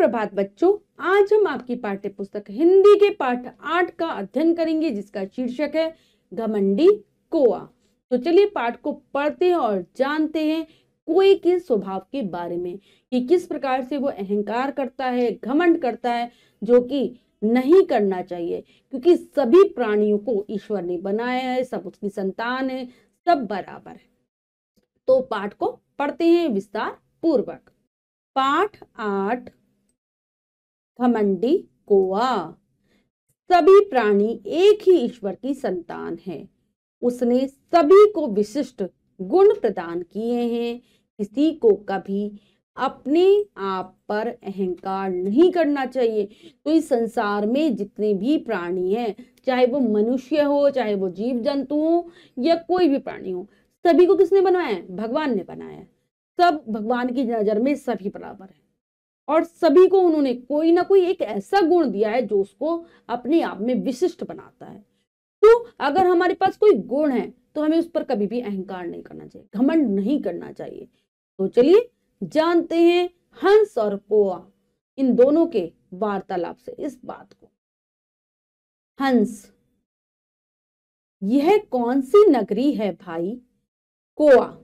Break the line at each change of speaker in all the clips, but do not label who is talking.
सुप्रभात बच्चों, आज हम आपकी पाठ्य पुस्तक हिंदी के पाठ 8 का अध्ययन करेंगे जिसका शीर्षक है घमंडी कौआ। तो चलिए पाठ को पढ़ते हैं और जानते हैं कौए के स्वभाव के बारे में कि किस प्रकार से वो अहंकार करता है, घमंड करता है, जो कि नहीं करना चाहिए क्योंकि सभी प्राणियों को ईश्वर ने बनाया है, सब उसकी संतान है, सब बराबर है। तो पाठ को पढ़ते हैं विस्तार पूर्वक। पाठ 8 घमंडी कौआ। सभी प्राणी एक ही ईश्वर की संतान है। उसने सभी को विशिष्ट गुण प्रदान किए हैं। किसी को कभी अपने आप पर अहंकार नहीं करना चाहिए। तो इस संसार में जितने भी प्राणी हैं, चाहे वो मनुष्य हो, चाहे वो जीव जंतु हो या कोई भी प्राणी हो, सभी को किसने बनाया है? भगवान ने बनाया है। सब भगवान की नजर में सभी बराबर है और सभी को उन्होंने कोई ना कोई एक ऐसा गुण दिया है जो उसको अपने आप में विशिष्ट बनाता है। तो अगर हमारे पास कोई गुण है तो हमें उस पर कभी भी अहंकार नहीं करना चाहिए, घमंड नहीं करना चाहिए। तो चलिए जानते हैं हंस और कौआ इन दोनों के वार्तालाप से इस बात को। हंस, यह कौन सी नगरी है भाई? कौआ,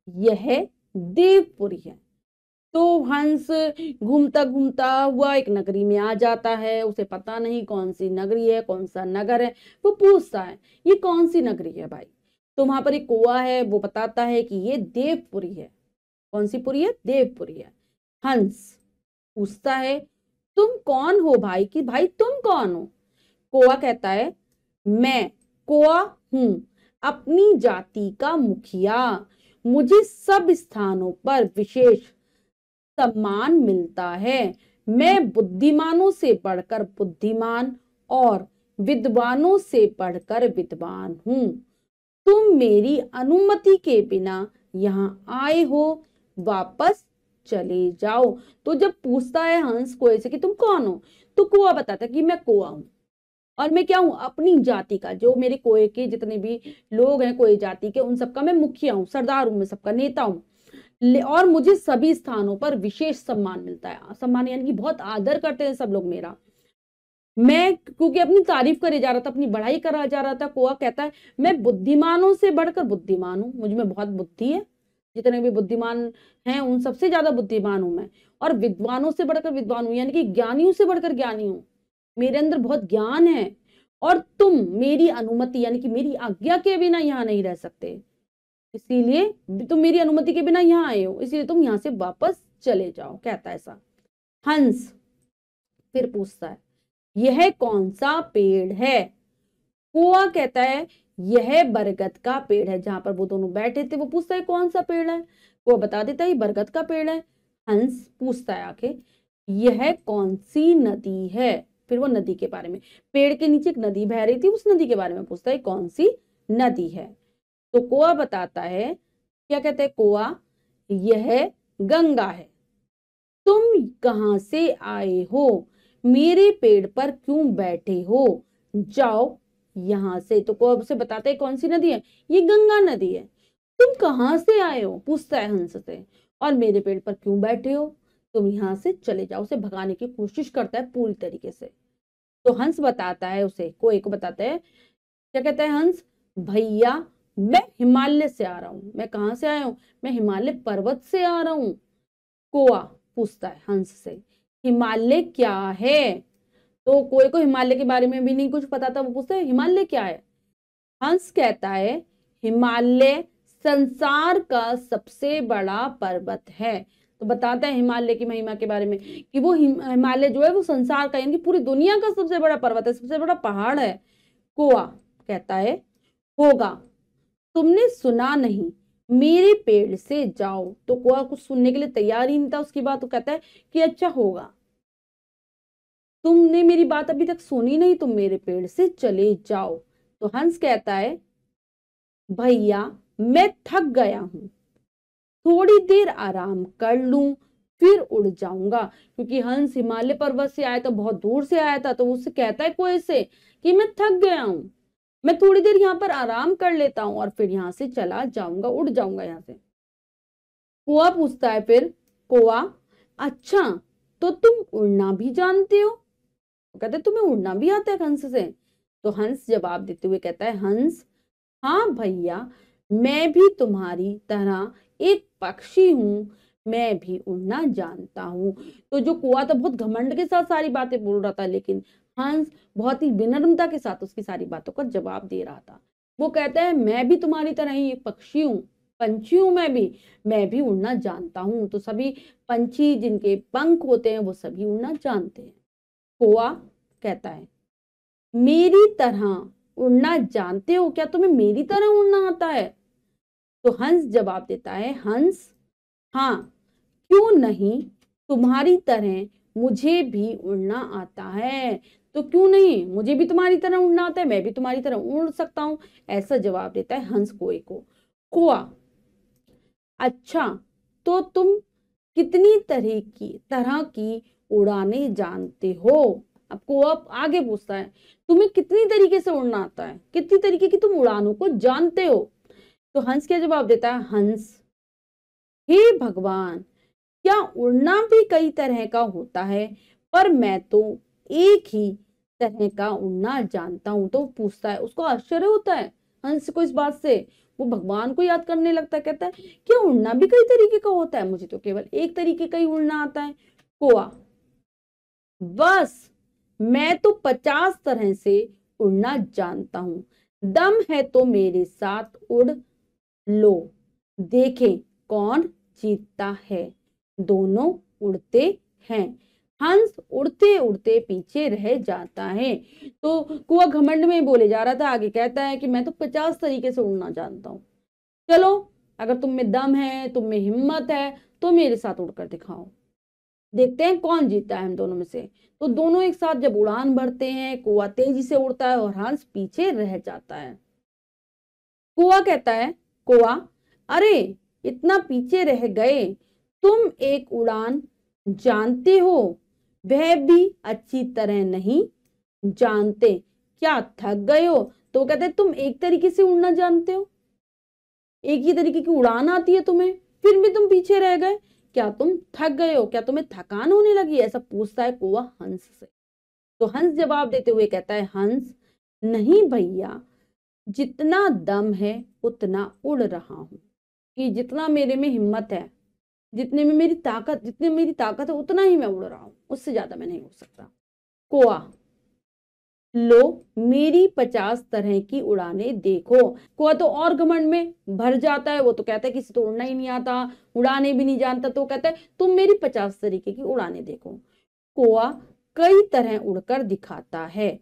यह देवपुरी है। तो हंस घूमता घूमता हुआ एक नगरी में आ जाता है। उसे पता नहीं कौन सी नगरी है, कौन सा नगर है। वो पूछता है ये कौन सी नगरी है भाई? तो वहां पर एक कौआ है, वो बताता है कि ये देवपुरी है। कौन सी पुरी है? देवपुरी है। हंस पूछता है तुम कौन हो भाई? कि भाई तुम कौन हो? कौआ कहता है मैं कौआ हूं, अपनी जाति का मुखिया। मुझे सब स्थानों पर विशेष सम्मान मिलता है। मैं बुद्धिमानों से बढ़कर बुद्धिमान और विद्वानों से बढ़कर विद्वान हूं। तुम मेरी अनुमति के बिना यहाँ आए हो, वापस चले जाओ। तो जब पूछता है हंस कौए से कि तुम कौन हो, तो कौआ बताता है कि मैं कौआ हूं और मैं क्या हूं? अपनी जाति का, जो मेरे कौए के जितने भी लोग हैं कौए जाति के, उन सबका मैं मुखिया हूं, सरदार हूं, मैं सबका नेता हूं। और मुझे सभी स्थानों पर विशेष सम्मान मिलता है। सम्मान यानी कि बहुत आदर करते हैं सब लोग मेरा। मैं क्योंकि अपनी तारीफ करे जा रहा था, अपनी बढ़ाई करा जा रहा था। कौआ कहता है मैं बुद्धिमानों से बढ़कर बुद्धिमान हूं, मुझ में बहुत बुद्धि है, जितने भी बुद्धिमान हैं उन सबसे ज्यादा बुद्धिमान हूं मैं। और विद्वानों से बढ़कर विद्वान हूं, यानी कि ज्ञानियों से बढ़कर ज्ञानी हूं, मेरे अंदर बहुत ज्ञान है। और तुम मेरी अनुमति यानी कि मेरी आज्ञा के बिना यहाँ नहीं रह सकते, इसीलिए तुम मेरी अनुमति के बिना यहाँ आए हो, इसलिए तुम यहाँ से वापस चले जाओ, कहता है ऐसा। हंस फिर पूछता है यह कौन सा पेड़ है? कौआ कहता है यह बरगद का पेड़ है। जहां पर वो दोनों बैठे थे वो पूछता है कौन सा पेड़ है? कौआ बता देता है बरगद का पेड़ है। हंस पूछता है आके यह कौन सी नदी है? फिर वो नदी के बारे में, पेड़ के नीचे एक नदी बह रही थी, उस नदी के बारे में पूछता है कौन सी नदी है? तो कौआ बताता है, क्या कहता है कौआ? यह गंगा है। तुम कहां से आए हो? मेरे पेड़ पर क्यों बैठे हो? जाओ यहां से। तो कौआ उसे बताता है कौन सी नदी है? ये गंगा नदी है। तुम कहां से आए हो? पूछता है हंस से। और मेरे पेड़ पर क्यों बैठे हो? तुम यहां से चले जाओ। उसे भगाने की कोशिश करता है पूरी तरीके से। तो हंस बताता है, उसे कौए को बताता है, क्या कहता है हंस? भैया मैं हिमालय से आ रहा हूं। मैं कहां से आया हूं? मैं हिमालय पर्वत से आ रहा हूं। कौआ पूछता है हंस से हिमालय क्या है? तो कौए को हिमालय के बारे में भी नहीं कुछ पता था, वो पूछता है हिमालय क्या है? हंस कहता है हिमालय संसार का सबसे बड़ा पर्वत है। तो बताता है हिमालय की महिमा के बारे में कि वो हिमालय जो है वो संसार का यानी कि पूरी दुनिया का सबसे बड़ा पर्वत है, सबसे बड़ा पहाड़ है। कौआ कहता है होगा, तुमने सुना नहीं, मेरे पेड़ से जाओ। तो कौआ कुछ सुनने के लिए तैयार ही नहीं था उसकी बात। तो कहता है कि अच्छा होगा, तुमने मेरी बात अभी तक सुनी नहीं, तुम मेरे पेड़ से चले जाओ। तो हंस कहता है भैया मैं थक गया हूं, थोड़ी देर आराम कर लूं फिर उड़ जाऊंगा। क्योंकि हंस हिमालय पर्वत से आया था, बहुत दूर से आया था, तो उससे कहता है कोई से कि मैं थक गया हूं, मैं थोड़ी देर यहाँ पर आराम कर लेता हूं और फिर यहाँ से चला जाऊंगा, उड़ जाऊंगा यहाँ से। कौआ पूछता है फिर कौआ अच्छा तो तुम उड़ना भी जानते हो? तो कहते तुम्हें उड़ना भी आता है हंस से? तो हंस जवाब देते हुए कहता है, हंस, हाँ भैया, मैं भी तुम्हारी तरह एक पक्षी हूँ, मैं भी उड़ना जानता हूँ। तो जो कौवा था बहुत घमंड के साथ सारी बातें बोल रहा था, लेकिन हंस बहुत ही विनम्रता के साथ उसकी सारी बातों का जवाब दे रहा था। वो कहता है, मैं भी तुम्हारी तरह ही एक पक्षी हूँ, पंछी हूँ, मैं भी उड़ना जानता हूँ। तो सभी पंछी जिनके पंख होते हैं वो सभी उड़ना जानते हैं। कौवा कहता है, मेरी तरह उड़ना जानते हो क्या? तुम्हें मेरी तरह उड़ना आता है? तो हंस जवाब देता है, हंस, हाँ, क्यों नहीं, तुम्हारी तरह मुझे भी उड़ना आता है। तो क्यों नहीं, मुझे भी तुम्हारी तरह उड़ना आता है, मैं भी तुम्हारी तरह उड़ सकता हूं। ऐसा जवाब देता है हंस कौवे को। कौवा, अच्छा, तो तुम कितनी तरह की उड़ाने जानते हो? अब कौवा आगे पूछता है, तुम्हें कितनी तरीके से उड़ना आता है, कितनी तरीके की तुम उड़ानों को जानते हो? तो हंस क्या जवाब देता है, हंस, हे भगवान, क्या उड़ना भी कई तरह का होता है? पर मैं तो एक ही तरह का उड़ना जानता हूं। तो पूछता है, उसको आश्चर्य होता है हंस को इस बात से। वो भगवान को याद करने लगता है, कहता है, क्या उड़ना भी कई तरीके का होता है? मुझे तो केवल एक तरीके का ही उड़ना आता है। कौवा, बस, मैं तो 50 तरह से उड़ना जानता हूं। दम है तो मेरे साथ उड़ लो, देखें कौन जीतता है। दोनों उड़ते हैं। हंस उड़ते उड़ते पीछे रह जाता है। तो कौवा घमंड में बोले जा रहा था, आगे कहता है कि मैं तो 50 तरीके से उड़ना जानता हूँ। चलो, अगर तुम में दम है, तुम में हिम्मत है, तो मेरे साथ उड़कर दिखाओ, देखते हैं कौन जीतता है हम दोनों में से। तो दोनों एक साथ जब उड़ान भरते हैं, कौवा तेजी से उड़ता है और हंस पीछे रह जाता है। कौवा कहता है, कौवा, अरे इतना पीछे रह गए, तुम एक उड़ान जानते हो, वह भी अच्छी तरह नहीं जानते, क्या थक गए हो? तो कहते तुम एक तरीके से उड़ना जानते हो, एक ही तरीके की उड़ान आती है तुम्हें, फिर भी तुम पीछे रह गए, क्या तुम थक गए हो? क्या तुम्हें थकान होने लगी? ऐसा पूछता है कौवा हंस से। तो हंस जवाब देते हुए कहता है, हंस, नहीं भैया, जितना दम है उतना उड़ रहा हूं, कि जितना मेरे में हिम्मत है, जितने मेरी ताकत है, उतना ही मैं उड़ रहा हूं, उससे ज्यादा मैं नहीं उड़ सकता। कौवा, लो मेरी 50 तरह की उड़ाने देखो। कौवा तो और घमंड में भर जाता है, वो तो कहता है किसी तो उड़ना ही नहीं आता, उड़ाने भी नहीं जानता। तो कहता है तुम मेरी 50 तरीके की उड़ाने देखो। कौवा कई तरह उड़कर दिखाता है,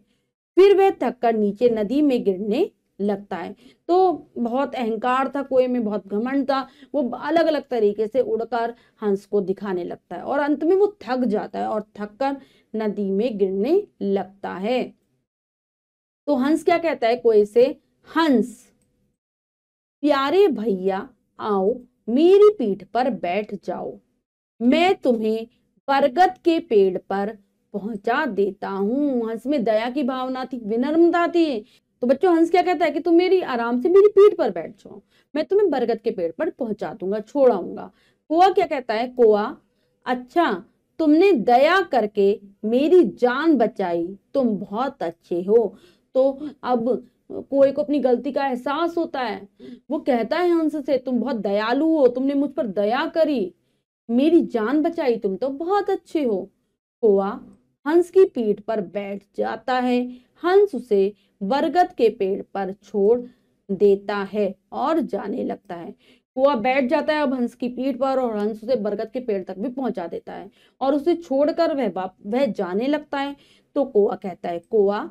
फिर वह थककर नीचे नदी में गिरने लगता है। तो बहुत अहंकार था कौवे में, बहुत घमंड था, वो अलग अलग तरीके से उड़कर हंस को दिखाने लगता है और अंत में वो थक जाता है और थककर नदी में गिरने लगता है। तो हंस क्या कहता है कौवे से, हंस, प्यारे भैया, आओ मेरी पीठ पर बैठ जाओ, मैं तुम्हें बरगद के पेड़ पर पहुंचा देता हूँ। हंस में दया की भावना थी, विनम्रता थी। तो बच्चों, हंस क्या कहता है कि तुम मेरी आराम से मेरी पीठ पर बैठ जाओ, मैं तुम्हें बरगद के पेड़ पर पहुंचा दूंगा, छोड़ाऊंगा। कौवा क्या कहता है, कौवा, अच्छा, तुमने दया करके मेरी जान बचाई, तुम बहुत अच्छे हो। तो अब कौवे को अपनी गलती का एहसास होता है। वो कहता है हंस से, तुम बहुत दयालु हो, तुमने मुझ पर दया करी, मेरी जान बचाई, तुम तो बहुत अच्छे हो। कौवा हंस की पीठ पर बैठ जाता है। हंस उसे बरगद के पेड़ पर छोड़ देता है और जाने लगता है। कौवा बैठ जाता है अब हंस की पीठ पर और हंस उसे बरगद के पेड़ तक भी पहुंचा देता है और उसे छोड़कर वह जाने लगता है। तो कौवा कहता है, कौवा,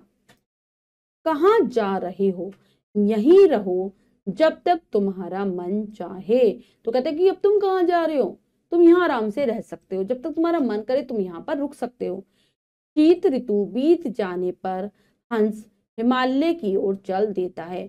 कहाँ जा रहे हो? यहीं रहो जब तक तुम्हारा मन चाहे। तो कहते हैं कि अब तुम कहाँ जा रहे हो? तुम यहाँ आराम से रह सकते हो, जब तक तुम्हारा मन करे तुम यहाँ पर रुक सकते हो। शीत ऋतु बीत जाने पर हंस हिमालय की ओर चल देता है।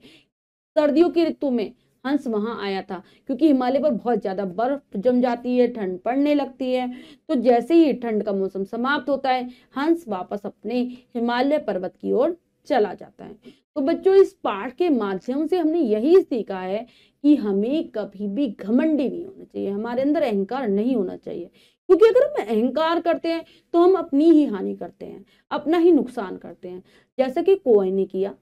सर्दियों की ऋतु में हंस वहां आया था, क्योंकि हिमालय पर बहुत ज्यादा बर्फ जम जाती है, ठंड पड़ने लगती है। तो जैसे ही ठंड का मौसम समाप्त होता है, हंस वापस अपने हिमालय पर्वत की ओर चला जाता है। तो बच्चों, इस पाठ के माध्यम से हमने यही सीखा है कि हमें कभी भी घमंडी नहीं होना चाहिए, हमारे अंदर अहंकार नहीं होना चाहिए, क्योंकि अगर हम अहंकार करते हैं तो हम अपनी ही हानि करते हैं, अपना ही नुकसान करते हैं। जैसा कि कौए ने किया,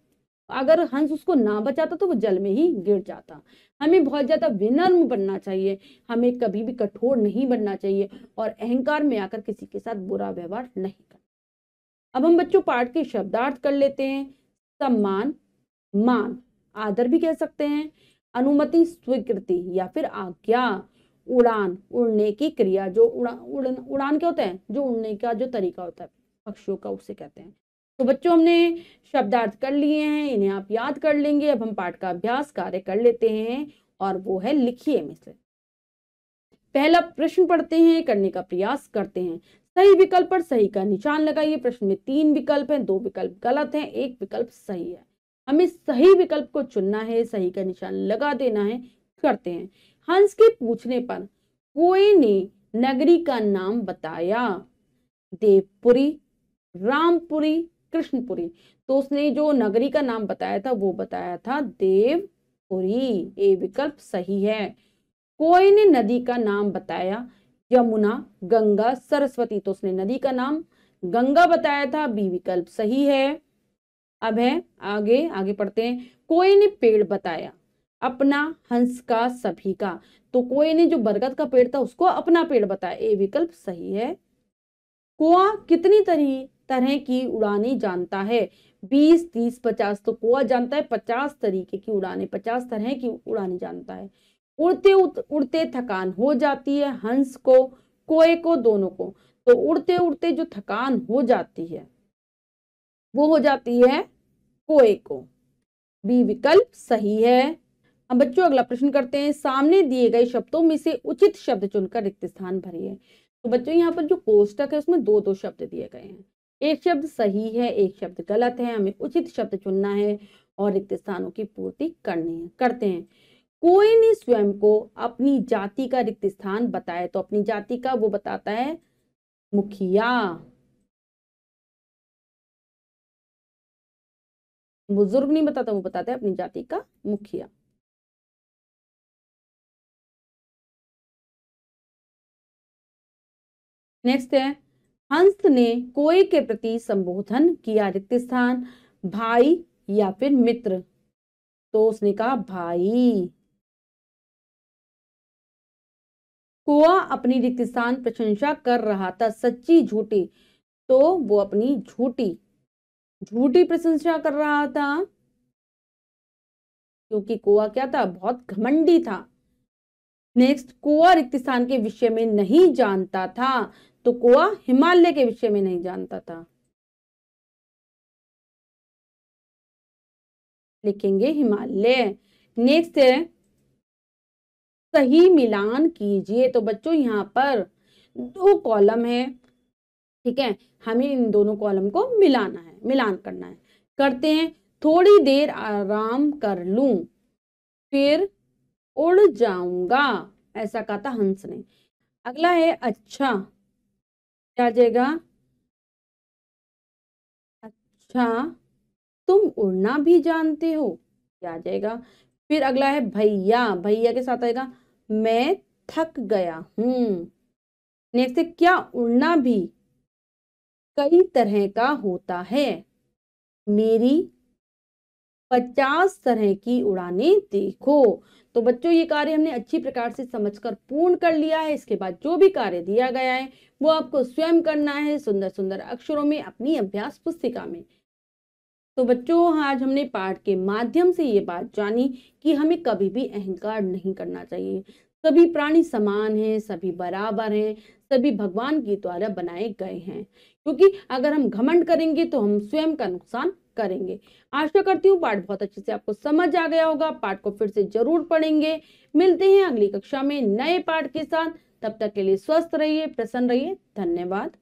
अगर हंस उसको ना बचाता तो वो जल में ही गिर जाता। हमें बहुत ज्यादा विनम्र बनना चाहिए, हमें कभी भी कठोर नहीं बनना चाहिए और अहंकार में आकर किसी के साथ बुरा व्यवहार नहीं करना। अब हम बच्चों पाठ के शब्दार्थ कर लेते हैं। सम्मान, मान, आदर भी कह सकते हैं। अनुमति, स्वीकृति या फिर आज्ञा। उड़ान, उड़ने की क्रिया, जो उड़ान क्या होता है, जो उड़ने का जो तरीका होता है पक्षियों का, उसे कहते हैं। तो बच्चों हमने शब्दार्थ कर लिए हैं, इन्हें आप याद कर लेंगे। अब हम पाठ का अभ्यास कार्य कर लेते हैं और वो है लिखिए में से। पहला प्रश्न पढ़ते हैं, करने का प्रयास करते हैं। सही विकल्प पर सही का निशान लगाइए। प्रश्न में 3 विकल्प हैं, 2 विकल्प गलत हैं, 1 विकल्प सही है। हमें सही विकल्प को चुनना है, सही का निशान लगा देना है। करते हैं। हंस के पूछने पर कोई ने नगरी का नाम बताया। देवपुरी, रामपुरी, कृष्णपुरी। तो उसने जो नगरी का नाम बताया था वो बताया था देवपुरी। ए विकल्प सही है। कोई ने नदी का नाम बताया। यमुना, गंगा, सरस्वती। तो उसने नदी का नाम गंगा बताया था। बी विकल्प सही है। अब है आगे, आगे पढ़ते हैं। कोई ने पेड़ बताया। अपना, हंस का, सभी का। तो कोई ने जो बरगद का पेड़ था उसको अपना पेड़ बताया। ए विकल्प सही है। कौआ कितनी तरह की उड़ानें जानता है। 20, 30, 50। तो कौआ जानता है 50 तरीके की उड़ानें, 50 तरह की उड़ानें जानता है। उड़ते उड़ते थकान हो जाती है हंस को, कोए को, दोनों को। तो उड़ते उड़ते जो थकान हो जाती है वो हो जाती है कोए को। बी विकल्प सही है। अब बच्चों अगला प्रश्न करते हैं। सामने दिए गए शब्दों में से उचित शब्द चुनकर रिक्त स्थान भरिए। तो बच्चों यहाँ पर जो कोष्टक है उसमें 2-2 शब्द दिए गए हैं। एक शब्द सही है, एक शब्द गलत है। हमें उचित शब्द चुनना है और रिक्त स्थानों की पूर्ति करनी है। करते हैं। कोई ने स्वयं को अपनी जाति का रिक्त स्थान बताया। तो अपनी जाति का वो बताता है मुखिया। बुजुर्ग नहीं बताता, वो बताता है अपनी जाति का मुखिया। नेक्स्ट है। हंस ने कोई के प्रति संबोधन किया। रिक्त स्थान भाई या फिर मित्र। तो उसने कहा भाई। कौआ अपनी रिक्त स्थान प्रशंसा कर रहा था। सच्ची, झूठी। तो वो अपनी झूठी झूठी प्रशंसा कर रहा था, क्योंकि कौआ क्या था, बहुत घमंडी था। नेक्स्ट, कौआ रिक्त स्थान के विषय में नहीं जानता था। तो कौआ हिमालय के विषय में नहीं जानता था। लिखेंगे हिमालय। नेक्स्ट है सही मिलान कीजिए। तो बच्चों यहाँ पर 2 कॉलम है, ठीक है। हमें इन दोनों कॉलम को मिलाना है, मिलान करना है। करते हैं। थोड़ी देर आराम कर लूं, फिर उड़ जाऊंगा, ऐसा कहा था हंस ने। अगला है अच्छा। क्या आ जाएगा? अच्छा, तुम उड़ना भी जानते हो, क्या आ जाएगा? फिर अगला है भैया। भैया के साथ आएगा मैं थक गया हूं। नेक्स्ट है क्या उड़ना भी कई तरह का होता है। मेरी 50 तरह की उड़ानें देखो। तो बच्चों ये कार्य हमने अच्छी प्रकार से समझकर पूर्ण कर लिया है। इसके बाद जो भी कार्य दिया गया है वो आपको स्वयं करना है, सुंदर सुंदर अक्षरों में अपनी अभ्यास पुस्तिका में। तो बच्चों आज हमने पाठ के माध्यम से ये बात जानी कि हमें कभी भी अहंकार नहीं करना चाहिए। सभी प्राणी समान हैं, सभी बराबर हैं, सभी भगवान के द्वारा बनाए गए हैं। क्योंकि अगर हम घमंड करेंगे तो हम स्वयं का नुकसान करेंगे। आशा करती हूँ पाठ बहुत अच्छे से आपको समझ आ गया होगा। पाठ को फिर से जरूर पढ़ेंगे। मिलते हैं अगली कक्षा में नए पाठ के साथ। तब तक के लिए स्वस्थ रहिए, प्रसन्न रहिए। धन्यवाद।